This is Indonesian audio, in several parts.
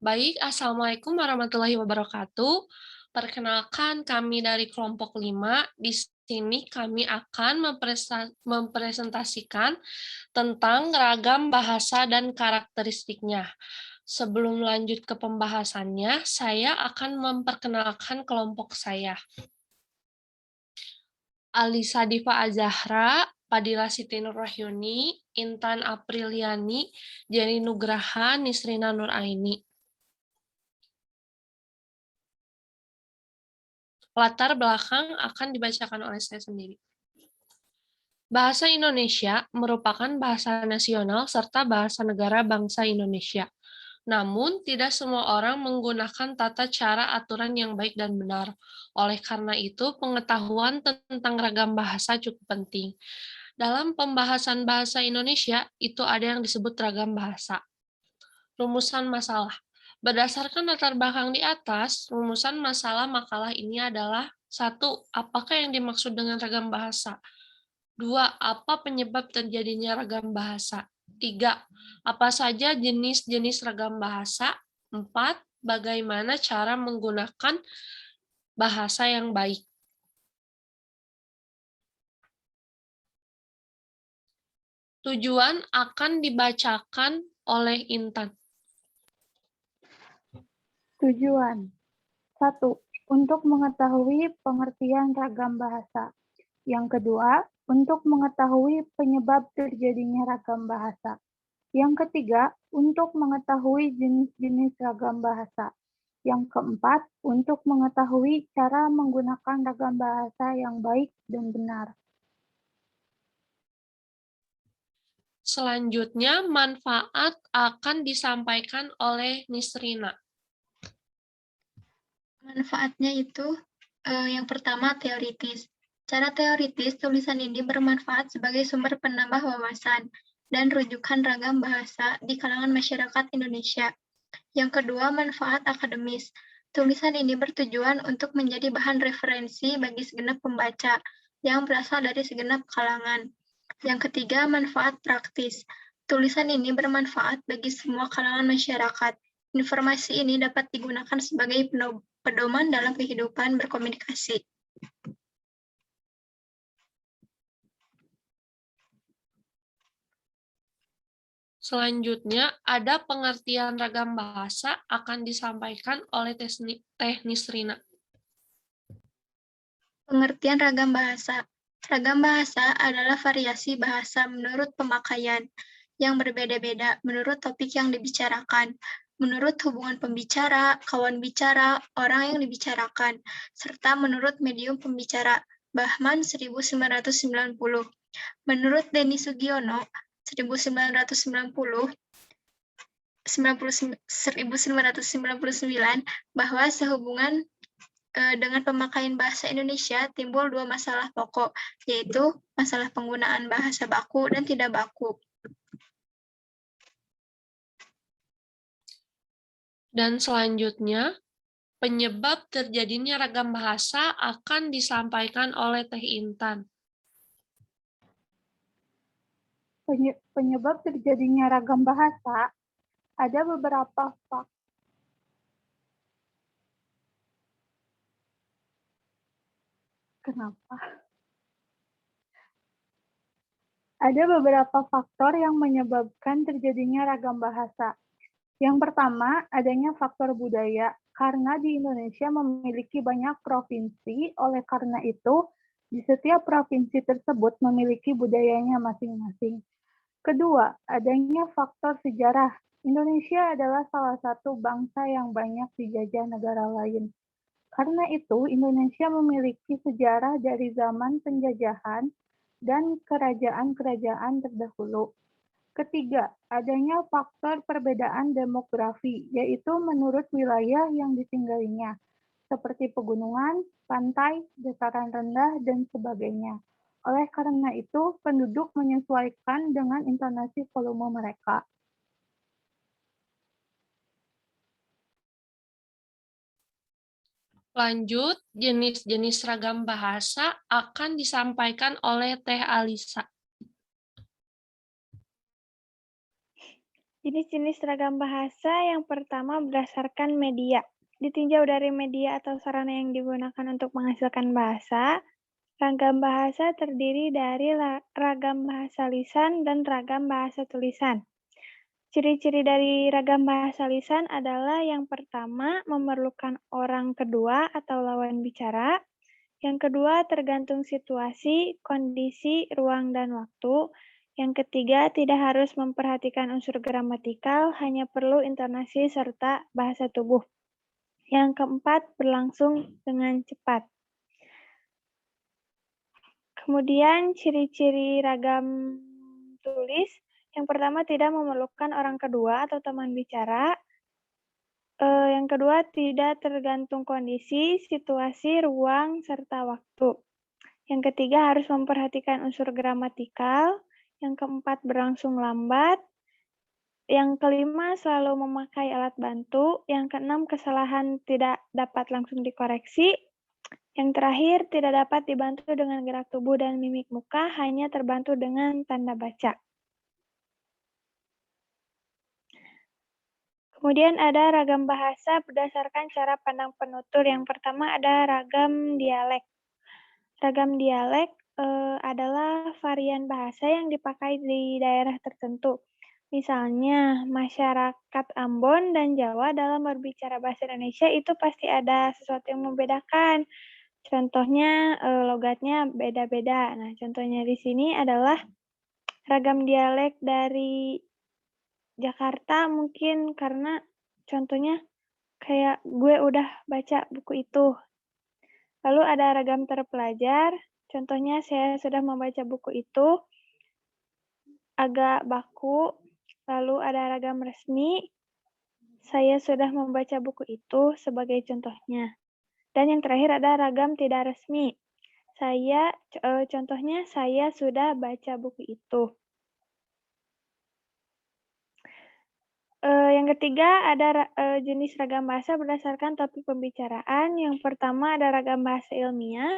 Baik, Assalamualaikum warahmatullahi wabarakatuh. Perkenalkan, kami dari kelompok 5. Di sini kami akan mempresentasikan tentang ragam bahasa dan karakteristiknya. Sebelum lanjut ke pembahasannya, saya akan memperkenalkan kelompok saya. Alisa Diva Azahra, Padilla Siti Nurwahyuni, Intan Apriliani, Jenny Nugraha, Nisrina Nuraini. Latar belakang akan dibacakan oleh saya sendiri. Bahasa Indonesia merupakan bahasa nasional serta bahasa negara bangsa Indonesia. Namun, tidak semua orang menggunakan tata cara aturan yang baik dan benar. Oleh karena itu, pengetahuan tentang ragam bahasa cukup penting. Dalam pembahasan bahasa Indonesia, itu ada yang disebut ragam bahasa. Rumusan masalah. Berdasarkan latar belakang di atas, rumusan masalah makalah ini adalah: 1. Apakah yang dimaksud dengan ragam bahasa? 2. Apa penyebab terjadinya ragam bahasa? 3. Apa saja jenis-jenis ragam bahasa? 4. Bagaimana cara menggunakan bahasa yang baik? Tujuan akan dibacakan oleh Intan. Tujuan 1. Untuk mengetahui pengertian ragam bahasa. Yang kedua, untuk mengetahui penyebab terjadinya ragam bahasa. Yang ketiga, untuk mengetahui jenis-jenis ragam bahasa. Yang keempat, untuk mengetahui cara menggunakan ragam bahasa yang baik dan benar. Selanjutnya, manfaat akan disampaikan oleh Nisrina. Manfaatnya itu yang pertama teoritis. Cara teoritis, tulisan ini bermanfaat sebagai sumber penambah wawasan dan rujukan ragam bahasa di kalangan masyarakat Indonesia. Yang kedua, manfaat akademis. Tulisan ini bertujuan untuk menjadi bahan referensi bagi segenap pembaca yang berasal dari segenap kalangan. Yang ketiga, manfaat praktis. Tulisan ini bermanfaat bagi semua kalangan masyarakat. Informasi ini dapat digunakan sebagai pedoman dalam kehidupan berkomunikasi. Selanjutnya, ada pengertian ragam bahasa akan disampaikan oleh Teh Nisrina. Pengertian ragam bahasa. Ragam bahasa adalah variasi bahasa menurut pemakaian yang berbeda-beda menurut topik yang dibicarakan, menurut hubungan pembicara, kawan bicara, orang yang dibicarakan, serta menurut medium pembicara. Bahman 1990. Menurut Denny Sugiono 1999 bahwa sehubungan dengan pemakaian bahasa Indonesia timbul dua masalah pokok, yaitu masalah penggunaan bahasa baku dan tidak baku. Dan selanjutnya, penyebab terjadinya ragam bahasa akan disampaikan oleh Teh Intan. Penyebab terjadinya ragam bahasa ada beberapa faktor. Kenapa? Ada beberapa faktor yang menyebabkan terjadinya ragam bahasa. Yang pertama, adanya faktor budaya, karena di Indonesia memiliki banyak provinsi, oleh karena itu, di setiap provinsi tersebut memiliki budayanya masing-masing. Kedua, adanya faktor sejarah. Indonesia adalah salah satu bangsa yang banyak dijajah negara lain. Karena itu, Indonesia memiliki sejarah dari zaman penjajahan dan kerajaan-kerajaan terdahulu. Ketiga, adanya faktor perbedaan demografi, yaitu menurut wilayah yang ditinggalinya, seperti pegunungan, pantai, dataran rendah, dan sebagainya. Oleh karena itu, penduduk menyesuaikan dengan intonasi volume mereka. Lanjut, jenis-jenis ragam bahasa akan disampaikan oleh Teh Alisa. Jenis-jenis ragam bahasa yang pertama berdasarkan media. Ditinjau dari media atau sarana yang digunakan untuk menghasilkan bahasa, ragam bahasa terdiri dari ragam bahasa lisan dan ragam bahasa tulisan. Ciri-ciri dari ragam bahasa lisan adalah yang pertama memerlukan orang kedua atau lawan bicara. Yang kedua tergantung situasi, kondisi, ruang, dan waktu. Yang ketiga tidak harus memperhatikan unsur gramatikal, hanya perlu intonasi serta bahasa tubuh. Yang keempat berlangsung dengan cepat. Kemudian ciri-ciri ragam tulis, yang pertama tidak memerlukan orang kedua atau teman bicara. Yang kedua tidak tergantung kondisi, situasi, ruang, serta waktu. Yang ketiga harus memperhatikan unsur gramatikal. Yang keempat berlangsung lambat. Yang kelima selalu memakai alat bantu. Yang keenam kesalahan tidak dapat langsung dikoreksi. Yang terakhir tidak dapat dibantu dengan gerak tubuh dan mimik muka, hanya terbantu dengan tanda baca. Kemudian ada ragam bahasa berdasarkan cara pandang penutur. Yang pertama ada ragam dialek. Ragam dialek adalah varian bahasa yang dipakai di daerah tertentu. Misalnya, masyarakat Ambon dan Jawa dalam berbicara bahasa Indonesia itu pasti ada sesuatu yang membedakan. Contohnya, logatnya beda-beda. Nah, contohnya di sini adalah ragam dialek dari Jakarta mungkin karena contohnya kayak gue udah baca buku itu. Lalu ada ragam terpelajar, contohnya saya sudah membaca buku itu, agak baku. Lalu ada ragam resmi, saya sudah membaca buku itu sebagai contohnya. Dan yang terakhir ada ragam tidak resmi. Contohnya saya sudah baca buku itu. Yang ketiga ada jenis ragam bahasa berdasarkan topik pembicaraan. Yang pertama ada ragam bahasa ilmiah.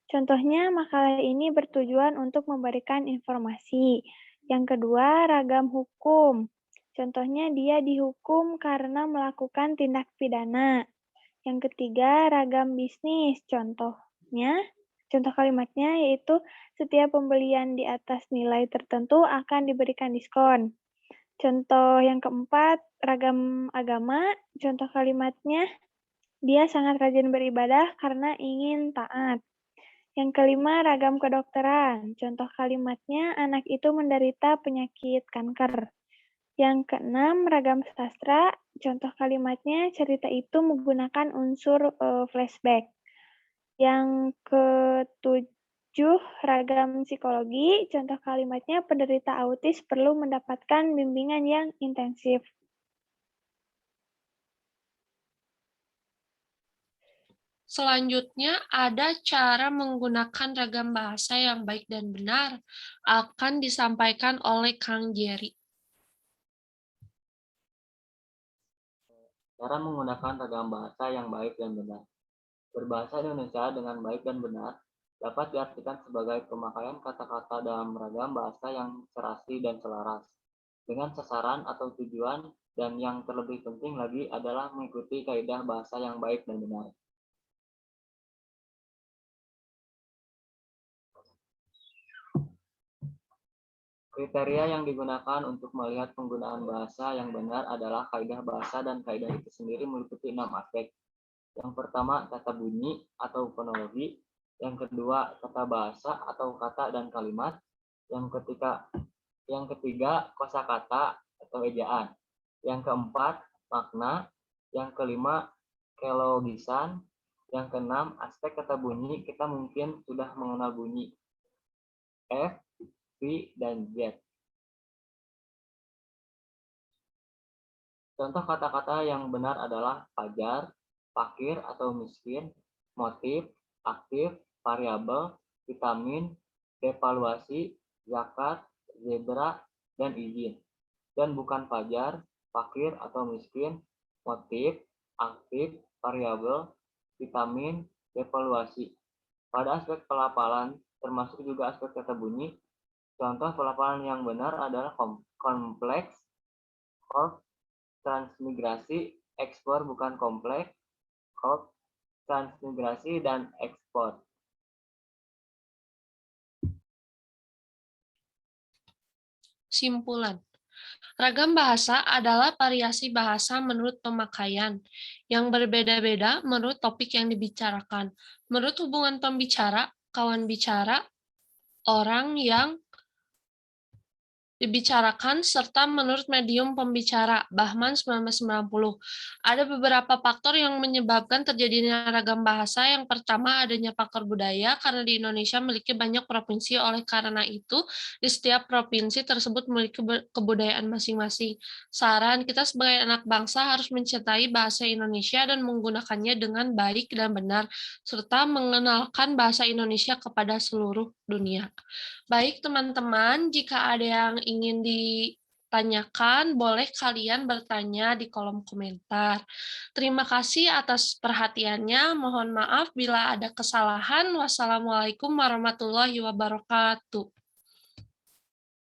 Contohnya makalah ini bertujuan untuk memberikan informasi. Yang kedua ragam hukum. Contohnya dia dihukum karena melakukan tindak pidana. Yang ketiga ragam bisnis. Contoh kalimatnya yaitu setiap pembelian di atas nilai tertentu akan diberikan diskon. Contoh yang keempat, ragam agama. Contoh kalimatnya, dia sangat rajin beribadah karena ingin taat. Yang kelima, ragam kedokteran. Contoh kalimatnya, anak itu menderita penyakit kanker. Yang keenam, ragam sastra. Contoh kalimatnya, cerita itu menggunakan unsur flashback. Yang ketujuh, ragam psikologi. Contoh kalimatnya, penderita autis perlu mendapatkan bimbingan yang intensif. Selanjutnya, ada cara menggunakan ragam bahasa yang baik dan benar akan disampaikan oleh Kang Jerry. Cara menggunakan ragam bahasa yang baik dan benar. Berbahasa Indonesia dengan baik dan benar dapat diartikan sebagai pemakaian kata-kata dalam ragam bahasa yang serasi dan selaras dengan sasaran atau tujuan, dan yang terlebih penting lagi adalah mengikuti kaidah bahasa yang baik dan benar. Kriteria yang digunakan untuk melihat penggunaan bahasa yang benar adalah kaidah bahasa, dan kaidah itu sendiri meliputi 6 aspek. Yang pertama, tata bunyi atau fonologi. Yang kedua, tata bahasa atau kata dan kalimat. Yang ketiga, kosakata atau ejaan. Yang keempat, makna. Yang kelima, kelogisan. Yang keenam, aspek kata bunyi. Kita mungkin sudah mengenal bunyi F, V, dan Z. Contoh kata-kata yang benar adalah fajar, fakir atau miskin, motif, aktif, variabel, vitamin, devaluasi, zakat, zebra, dan izin. Dan bukan fajar, fakir atau miskin, motif, aktif, variabel, vitamin, devaluasi. Pada aspek pelafalan, termasuk juga aspek kata bunyi, contoh pelafalan yang benar adalah kompleks, Kop, transmigrasi, ekspor bukan kompleks, kop, transmigrasi dan ekspor. Simpulan. Ragam bahasa adalah variasi bahasa menurut pemakaian, yang berbeda-beda menurut topik yang dibicarakan. Menurut hubungan pembicara, kawan bicara, orang yang dibicarakan, serta menurut medium pembicara, Bahman 1990. Ada beberapa faktor yang menyebabkan terjadinya ragam bahasa. Yang pertama, adanya faktor budaya, karena di Indonesia memiliki banyak provinsi, oleh karena itu, di setiap provinsi tersebut memiliki kebudayaan masing-masing. Saran, kita sebagai anak bangsa harus mencintai bahasa Indonesia dan menggunakannya dengan baik dan benar, serta mengenalkan bahasa Indonesia kepada seluruh dunia. Baik, teman-teman, jika ada yang ingin ditanyakan, boleh kalian bertanya di kolom komentar. Terima kasih atas perhatiannya. Mohon maaf bila ada kesalahan. Wassalamualaikum warahmatullahi wabarakatuh.